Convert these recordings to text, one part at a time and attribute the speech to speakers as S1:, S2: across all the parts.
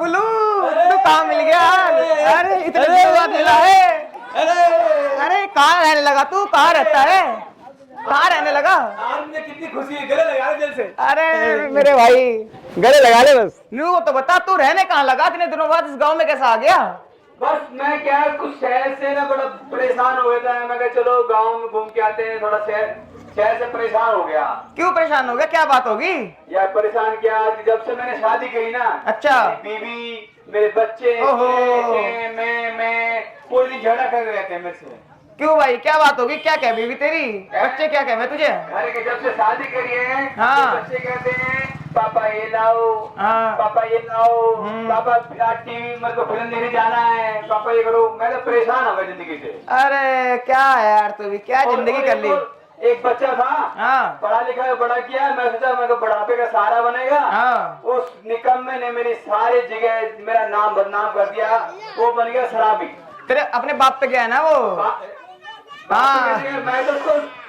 S1: बबलू तू कहाँ मिल गया? अरे इतने दिनों बाद मिला है। अरे कहाँ रहने लगा तू? कहाँ रहता है? कहाँ रहने लगा?
S2: आज मुझे कितनी खुशी है, गले लगा ले दिल से।
S1: अरे मेरे भाई गले लगा ले बस। न्यू तो बता तू रहने कहाँ लगा? इतने दिनों बाद इस गांव में कैसा आ गया?
S2: बस मैं क्या कुछ शहर से ना बड़ा परेशान हो गया था। मैं कहा चलो गांव में घूम के आते हैं, थोड़ा शहर से परेशान हो गया।
S1: क्यों परेशान हो गया? क्या बात होगी?
S2: यार परेशान क्या, जब से मैंने शादी की ना।
S1: अच्छा।
S2: मेरी बीवी, मेरे बच्चे, मैं पूरे दिन झगड़ा कर रहते हैं मेरे से।
S1: क्यों भाई क्या बात होगी? क्या कह बीवी तेरी? बच्चे क्या कहे तुझे?
S2: अरे कि जब से शादी करी है,
S1: हाँ।
S2: बच्चे कहते हैं पापा ये लाओ,
S1: हाँ।
S2: पापा ये लाओ, पापा टीवी मेरे को फिल्म देखने जाना है, पापा ये करो। मैं तो परेशान हो गया जिंदगी से।
S1: अरे क्या है यार तू भी क्या जिंदगी कर ली?
S2: एक बच्चा था,
S1: हाँ।
S2: पढ़ा लिखा बड़ा किया। मैं सोचा मेरे को बुढ़ापे का सहारा बनेगा।
S1: हाँ।
S2: उस निकम्मे ने मेरी सारी जगह मेरा नाम बदनाम कर दिया। वो बन गया शराबी।
S1: तेरे अपने बाप पे गया है ना वो? हाँ।
S2: मैं तो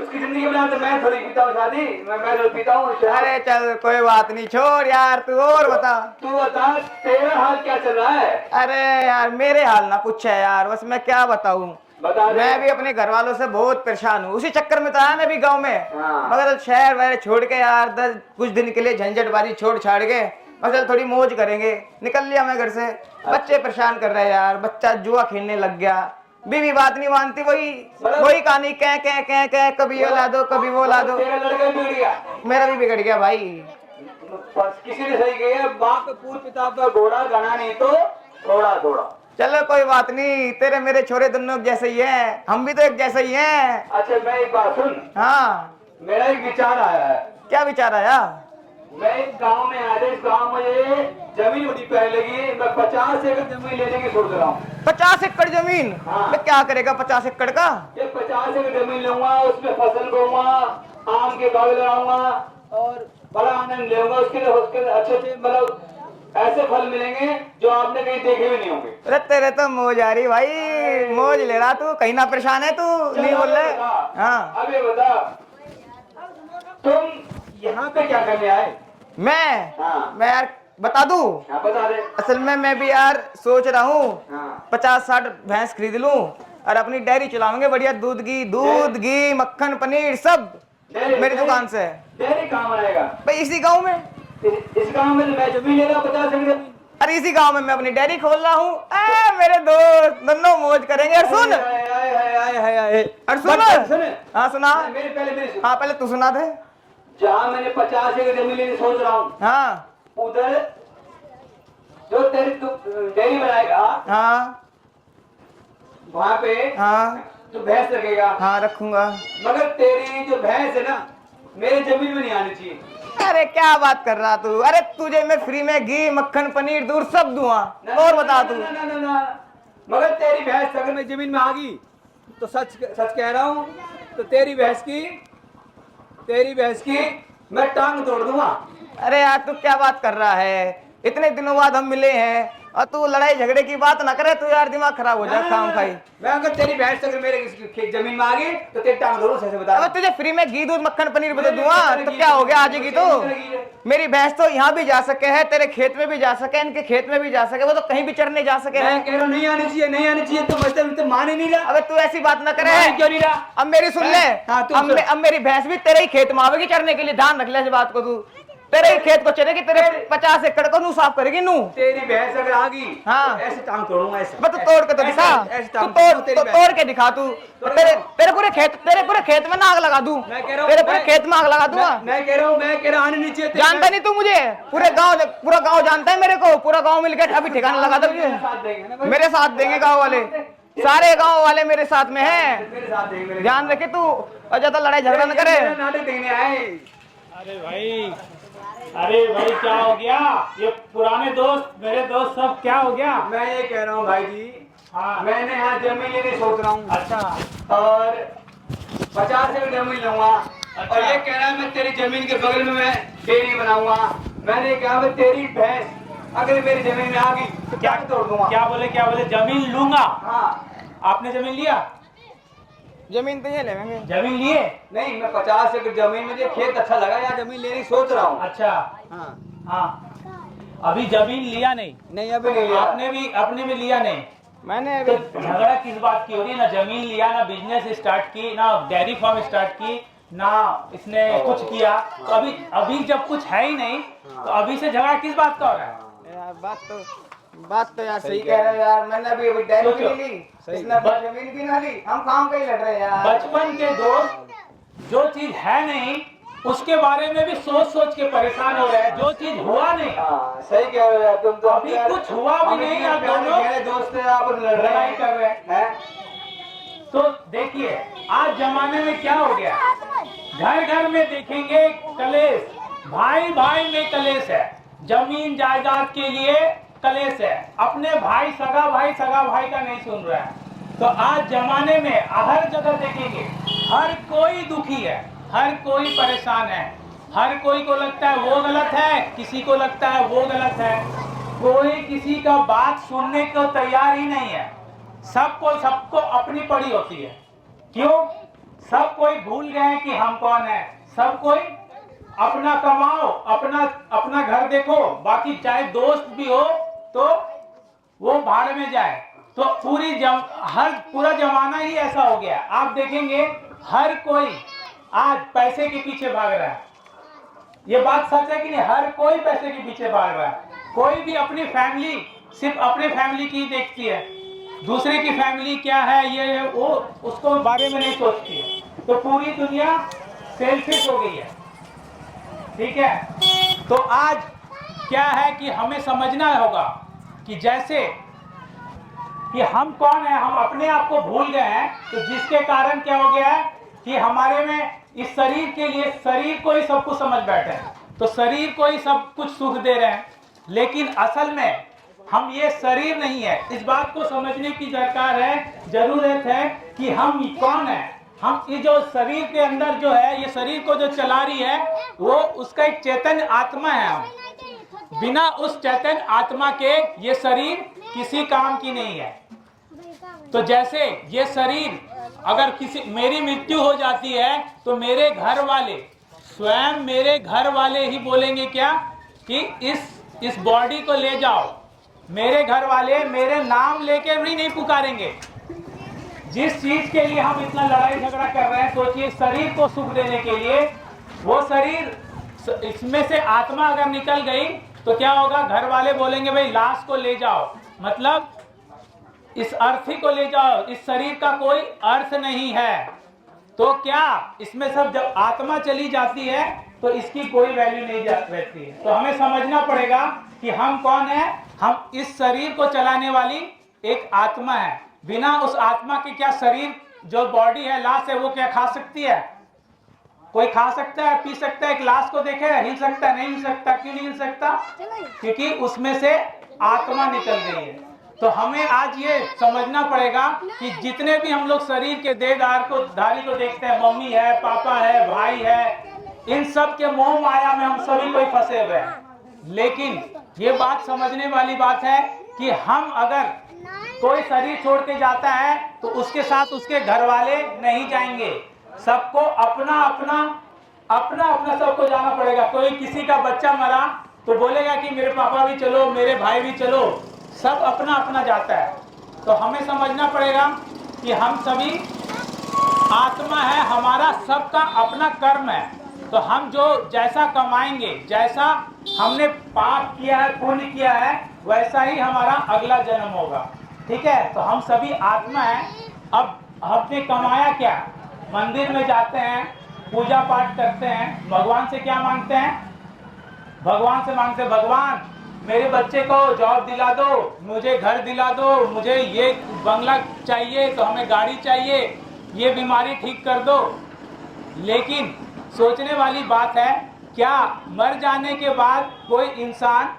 S2: उसकी जिंदगी बना, तो मैं थोड़ी पीता हूँ शादी, मैं तो पीता हूँ।
S1: अरे चल कोई बात नहीं, छोड़ यार। तू और बता।
S2: तू बता तेरा हाल क्या चल रहा है?
S1: अरे यार मेरे हाल ना पूछ है यार, बस मैं क्या बताऊं।
S2: बता दे।
S1: मैं भी अपने घर वालों से बहुत परेशान हूँ। उसी चक्कर में तो आया मैं भी गांव में।
S2: हाँ।
S1: मगर शहर वहर छोड़ के यार कुछ दिन के लिए झंझटबाजी छोड़ छाड़ के मतलब थोड़ी मौज करेंगे, निकल लिया मैं घर से। बच्चे परेशान कर रहे हैं यार। बच्चा जुआ खेलने लग गया, बीवी बात नहीं मानती। वही कहानी कह कह कह कह, कभी ये ला दो कभी वो ला दो।
S2: तेरा लड़का बिगड़ गया।
S1: मेरा भी बिगड़ गया भाई।
S2: किसी ने सही किया, बाप पूर्व पिता का घोड़ा गना नहीं तो थोड़ा थोड़ा।
S1: चलो कोई बात नहीं, तेरे मेरे छोरे दोनों जैसे ही हैं, हम भी तो एक जैसे ही हैं।
S2: अच्छा मैं एक बात सुन।
S1: हाँ।
S2: मेरा एक विचार आया है।
S1: क्या विचार आया?
S2: मैं इस गांव में आया था। इस गांव में ये जमीन बड़ी पहले लगी। मैं 50 एकड़ जमीन लेने की सोच रहा हूँ।
S1: 50 एकड़ जमीन?
S2: हाँ।
S1: मैं क्या करेगा 50 एकड़ का?
S2: ये 50 एकड़ जमीन लूंगा, उसमें फसल बोऊंगा, आम के बाग लगाऊंगा और बड़ा आनंद लेऊंगा। उसके अच्छे अच्छे मतलब ऐसे फल मिलेंगे जो आपने कहीं देखे भी नहीं होंगे।
S1: अरे तेरे तो मौज आ रही भाई, मौज ले रहा तू। कहीं ना परेशान है तू? नहीं बोल रहे? हाँ।
S2: अब ये बता, तुम यहाँ पे क्या करने आए?
S1: मैं?
S2: हाँ।
S1: मैं यार बता दूं?
S2: हाँ बता दे।
S1: असल में मैं भी यार सोच रहा हूँ
S2: हाँ।
S1: 50-60 भैंस खरीद लूं और अपनी डेयरी चलाऊंगे। बढ़िया दूध घी मक्खन पनीर सब मेरी दुकान से।
S2: डेयरी कहाँ बनाएगा?
S1: भाई इसी गांव में।
S2: इस गांव में तो मैं जमीन ले रहा हूँ 50 एकड़।
S1: अरे इसी गांव में मैं अपनी डेयरी खोल रहा हूँ। मेरे दोस्त दोनों मौज करेंगे। और सुन, और सुन। हाँ सुना।
S2: मेरे
S1: हाँ पहले तू सुना दे।
S2: जहाँ मैंने 50 एकड़ जमीन लेने सोच रहा हूँ,
S1: हाँ।
S2: उधर जो तेरी डेयरी बनाएगा,
S1: हाँ।
S2: वहाँ पे
S1: हाँ।
S2: तो भैंस रखेगा।
S1: हाँ रखूंगा।
S2: मगर तेरी जो भैंस है ना, मेरी जमीन में नहीं आनी चाहिए।
S1: अरे क्या बात कर रहा तू? अरे तुझे मैं फ्री में घी मक्खन पनीर दूध सब दूंगा। और बता तू।
S2: मगर तेरी भैंस अगर मेरी जमीन में आ गई तो सच कह रहा हूँ, तो तेरी भैंस की मैं टांग तोड़ दूंगा।
S1: अरे यार तू क्या बात कर रहा है? इतने दिनों बाद हम मिले हैं और तू लड़ाई झगड़े की बात ना करे। तू यार दिमाग खराब हो जाए खाम खाई।
S2: मैं अगर तेरी भैंस अगर मेरे जमीन में आ गई तो तेरी टांग तोड़ूं। सच बता।
S1: अब तुझे फ्री में घी दूध मक्खन पनीर बता दूंगा तो क्या हो गया? आ जाएगी तो मेरी भैंस तो यहाँ भी जा सके है, तेरे खेत में भी जा सके, इनके खेत में भी जा सके। वो तो कहीं भी चढ़ने जा सके है।
S2: मैं कह रहा हूँ नहीं आनी चाहिए तो मतलब मान ही नहीं रहा।
S1: अबे तू ऐसी बात ना करे।
S2: क्यों नहीं रहा?
S1: अब मेरी सुन ले।
S2: हाँ,
S1: अब मेरी भैंस भी तेरे ही खेत में आवेगी चढ़ने के लिए। ध्यान रख ले इस बात को। तू तेरे ही खेत को चलेगी, तेरे 50 एकड़ को नू साफ करेगी नू।
S2: तेरी भैंस अगर आ गई
S1: हाँ।
S2: तो ऐसे टांग तोड़ूंगा। ऐसे
S1: मैं तो तोड़ के तो दिखा। तू तोड़ के दिखा तू। तेरे पूरे खेत में आग लगा दूं। तेरे पूरे खेत में आग लगा दूंगा।
S2: मैं कह रहा आने नहीं चाहिए।
S1: जानता नहीं तू मुझे? पूरा गांव जानता है मेरे को। पूरा गांव मिलकर अभी ठिकाना लगा दो मुझे। मेरे साथ देंगे गांव वाले, सारे गांव वाले मेरे साथ में हैं। ध्यान रखे तू और ज्यादा लड़ाई झगड़ा न करे।
S2: नाटक देखने आए।
S3: अरे भाई क्या हो गया? ये पुराने दोस्त मेरे दोस्त सब क्या हो गया?
S2: मैं ये कह रहा हूँ भाई जी,
S3: हाँ।
S2: मैंने यहाँ जमीन लेने सोच रहा हूँ।
S3: अच्छा।
S2: और 50 एकड़ जमीन लूंगा। और ये कह रहा है मैं तेरी जमीन के बगल में मैं डेयरी बनाऊंगा। मैंने कहा मैं तेरी भैंस अगर मेरी जमीन में आ गई तो क्या तोड़ दूंगा।
S3: क्या बोले जमीन लूंगा?
S2: हाँ।
S3: आपने जमीन लिया?
S1: जमीन तो ये लेंगे।
S3: जमीन लिए?
S2: नहीं, मैं 50 एकड़ जमीन में, खेत अच्छा लगा, यार जमीन लेने की सोच रहा हूँ।
S3: अच्छा।
S2: हाँ।
S3: हाँ अभी जमीन लिया नहीं,
S1: नहीं अभी नहीं लिया।
S3: आपने भी लिया नहीं।
S1: मैंने
S3: तो
S1: अभी
S3: झगड़ा किस बात की हो रही है? ना जमीन लिया, ना बिजनेस स्टार्ट की, ना डेयरी फार्म स्टार्ट की, ना इसने कुछ किया। तो अभी जब कुछ है ही नहीं तो अभी से झगड़ा किस बात का हो रहा है?
S1: यार बात तो यार सही कह रहे हो यार। मैंने अभी डेयरी भी
S3: सोचो।
S1: नहीं ली, इसने अपनी जमीन भी ना ली, हम काम पे ही लड़ रहे हैं यार।
S3: बचपन के दोस्त जो चीज है नहीं उसके बारे में भी सोच सोच के परेशान हो रहे हैं, जो चीज हुआ नहीं।
S2: हाँ, सही कह रहे हो यार, तुम तो
S3: अभी
S2: यार-
S3: कुछ हुआ भी
S2: हम
S3: नहीं,
S2: इतने
S3: आप
S2: प्यारे
S3: दोनों
S2: गहरे दोस्त हैं, आप लड़ रहे
S3: लड़ाई
S2: हैं।
S3: कर रहे हैं। तो देखिए आज जमाने में क्या हो गया, घर घर में देखेंगे कलेश, भाई भाई में कलेश है, जमीन जायदाद के लिए कलेश है, अपने सगा भाई का नहीं सुन रहा है। तो आज जमाने में हर जगह देखेंगे हर कोई दुखी है, हर कोई परेशान है, हर कोई को लगता है वो गलत है, किसी को लगता है वो गलत है, कोई किसी का बात सुनने को तैयार ही नहीं है। सबको अपनी पड़ी होती है। क्यों? सब कोई भूल गए हैं कि हम कौन है। सब कोई अपना कमाओ, अपना घर देखो, बाकी चाहे दोस्त भी हो तो वो भाड़ में जाए। तो पूरा जमाना ही ऐसा हो गया। आप देखेंगे हर कोई आज पैसे के पीछे भाग रहा है। ये बात सच है कि नहीं? हर कोई पैसे के पीछे भाग रहा है। कोई भी अपनी फैमिली सिर्फ अपने फैमिली की देखती है, दूसरे की फैमिली क्या है ये वो उसको बारे में नहीं सोचती है। तो पूरी दुनिया सेल्फिश हो गई है। ठीक है, तो आज क्या है कि हमें समझना होगा कि जैसे कि हम कौन है, हम अपने आप को भूल गए हैं। तो जिसके कारण क्या हो गया है कि हमारे में इस शरीर के लिए शरीर को ही सब कुछ समझ बैठे हैं, तो शरीर को ही सब कुछ सुख दे रहे हैं। लेकिन असल में हम ये शरीर नहीं है। इस बात को समझने की जरूरत है कि हम कौन है। हम ये जो शरीर के अंदर जो है, ये शरीर को जो चला रही है वो उसका एक चैतन्य आत्मा है। हम बिना उस चैतन्य आत्मा के ये शरीर किसी काम की नहीं है। तो जैसे ये शरीर अगर मेरी मृत्यु हो जाती है तो मेरे घर वाले, स्वयं मेरे घर वाले ही बोलेंगे क्या कि इस बॉडी को ले जाओ। मेरे घर वाले मेरे नाम लेके भी नहीं पुकारेंगे। जिस चीज के लिए हम इतना लड़ाई झगड़ा कर रहे हैं, सोचिए शरीर को सुख देने के लिए, वो शरीर इसमें से आत्मा अगर निकल गई तो क्या होगा? घर वाले बोलेंगे भाई लाश को ले जाओ, मतलब इस अर्थी को ले जाओ, इस शरीर का कोई अर्थ नहीं है। तो क्या इसमें सब जब आत्मा चली जाती है तो इसकी कोई वैल्यू नहीं रहती है। तो हमें समझना पड़ेगा कि हम कौन है। हम इस शरीर को चलाने वाली एक आत्मा है। बिना उस आत्मा के क्या शरीर जो बॉडी है, लाश है, वो क्या खा सकती है? कोई खा सकता है, पी सकता है? एक लाश को देखे हिल सकता है? नहीं हिल सकता। क्यों नहीं हिल सकता? क्योंकि उसमें से आत्मा निकल गई है। तो हमें आज ये समझना पड़ेगा कि जितने भी हम लोग शरीर के धारी को देखते हैं, मम्मी है, पापा है, भाई है, इन सब के मोह माया में हम सभी कोई फंसे हुए हैं। लेकिन ये बात समझने वाली बात है कि हम अगर कोई शरीर छोड़ के जाता है तो उसके साथ उसके घर वाले नहीं जाएंगे। सबको अपना सबको जाना पड़ेगा। कोई किसी का बच्चा मरा तो बोलेगा कि मेरे पापा भी चलो, मेरे भाई भी चलो, सब अपना अपना जाता है। तो हमें समझना पड़ेगा कि हम सभी आत्मा है, हमारा सबका अपना कर्म है। तो हम जो जैसा कमाएंगे, जैसा हमने पाप किया है, पुण्य किया है, वैसा ही हमारा अगला जन्म होगा। ठीक है, तो हम सभी आत्मा हैं। अब हमने कमाया क्या? मंदिर में जाते हैं, पूजा पाठ करते हैं, भगवान से क्या मांगते हैं? भगवान से मांगते हैं भगवान मेरे बच्चे को जॉब दिला दो, मुझे घर दिला दो, मुझे ये बंगला चाहिए, तो हमें गाड़ी चाहिए, ये बीमारी ठीक कर दो। लेकिन सोचने वाली बात है, क्या मर जाने के बाद कोई इंसान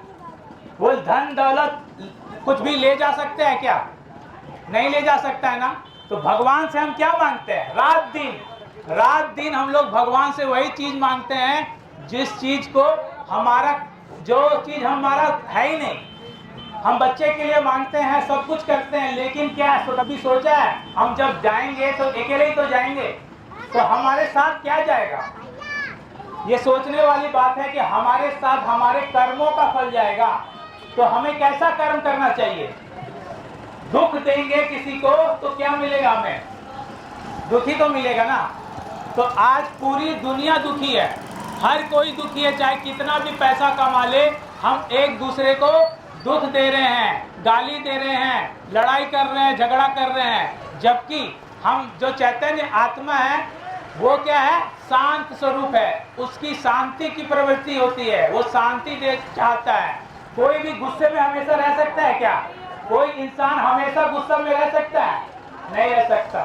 S3: वो धन दौलत कुछ भी ले जा सकते हैं क्या? नहीं ले जा सकता है ना। तो भगवान से हम क्या मांगते हैं? रात दिन हम लोग भगवान से वही चीज मांगते हैं जिस चीज को जो चीज हमारा है ही नहीं। हम बच्चे के लिए मांगते हैं, सब कुछ करते हैं, लेकिन क्या कभी सोचा है हम जब जाएंगे तो अकेले ही तो जाएंगे, तो हमारे साथ क्या जाएगा? ये सोचने वाली बात है कि हमारे साथ हमारे कर्मों का फल जाएगा। तो हमें कैसा कर्म करना चाहिए? दुख देंगे किसी को तो क्या मिलेगा हमें? दुखी तो मिलेगा ना। तो आज पूरी दुनिया दुखी है, हर कोई दुखी है, चाहे कितना भी पैसा कमा ले, हम एक दूसरे को दुख दे रहे हैं, गाली दे रहे हैं, लड़ाई कर रहे हैं, झगड़ा कर रहे हैं। जबकि हम जो चैतन्य आत्मा है वो क्या है? शांत स्वरूप है, उसकी शांति की प्रवृत्ति होती है, वो शांति दे चाहता है। कोई भी गुस्से में हमेशा रह सकता है क्या? कोई इंसान हमेशा गुस्से में रह सकता है? नहीं रह सकता।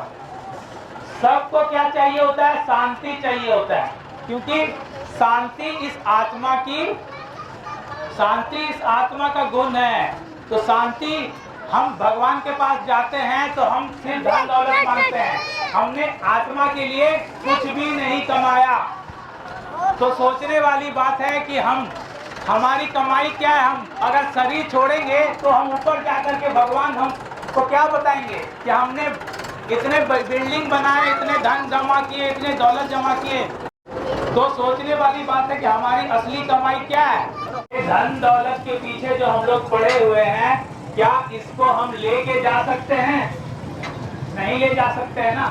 S3: सबको क्या चाहिए होता है? शांति चाहिए होता है, क्योंकि शांति इस आत्मा का गुण है। तो शांति, हम भगवान के पास जाते हैं तो हम सिर्फ धन दौलत मांगते हैं, हमने आत्मा के लिए कुछ भी नहीं कमाया। तो सोचने वाली बात है कि हमारी कमाई क्या है? हम अगर शरीर छोड़ेंगे तो हम ऊपर जाकर के भगवान हमको क्या बताएंगे कि हमने इतने बिल्डिंग बनाए, इतने धन जमा किए, इतने दौलत जमा किए। तो सोचने वाली बात है कि हमारी असली कमाई क्या है? धन दौलत के पीछे जो हम लोग पड़े हुए हैं, क्या इसको हम लेके जा सकते हैं? नहीं ले जा सकते हैं ना।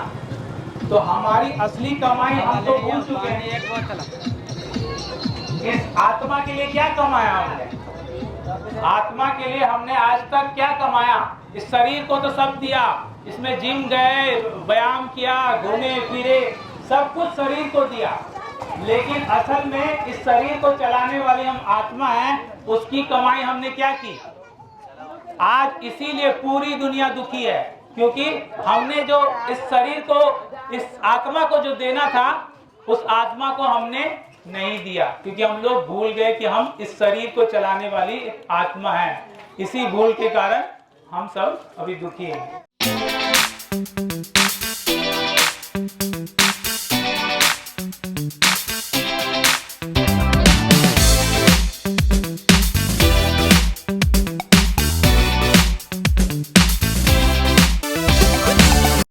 S3: तो हमारी असली कमाई हम तो भूल चुके हैं। इस आत्मा के लिए क्या कमाया हमने? आत्मा के लिए हमने आज तक क्या कमाया? इस शरीर को तो सब दिया, इसमें जिम गए, व्यायाम किया, घूमे फिरे, सब कुछ शरीर को दिया, लेकिन असल में इस शरीर को चलाने वाली हम आत्मा है, उसकी कमाई हमने क्या की? आज इसीलिए पूरी दुनिया दुखी है, क्योंकि हमने जो इस शरीर को, इस आत्मा को जो देना था, उस आत्मा को हमने नहीं दिया, क्योंकि हम लोग भूल गए कि हम इस शरीर को चलाने वाली एक आत्मा है। इसी भूल के कारण हम सब अभी दुखी हैं।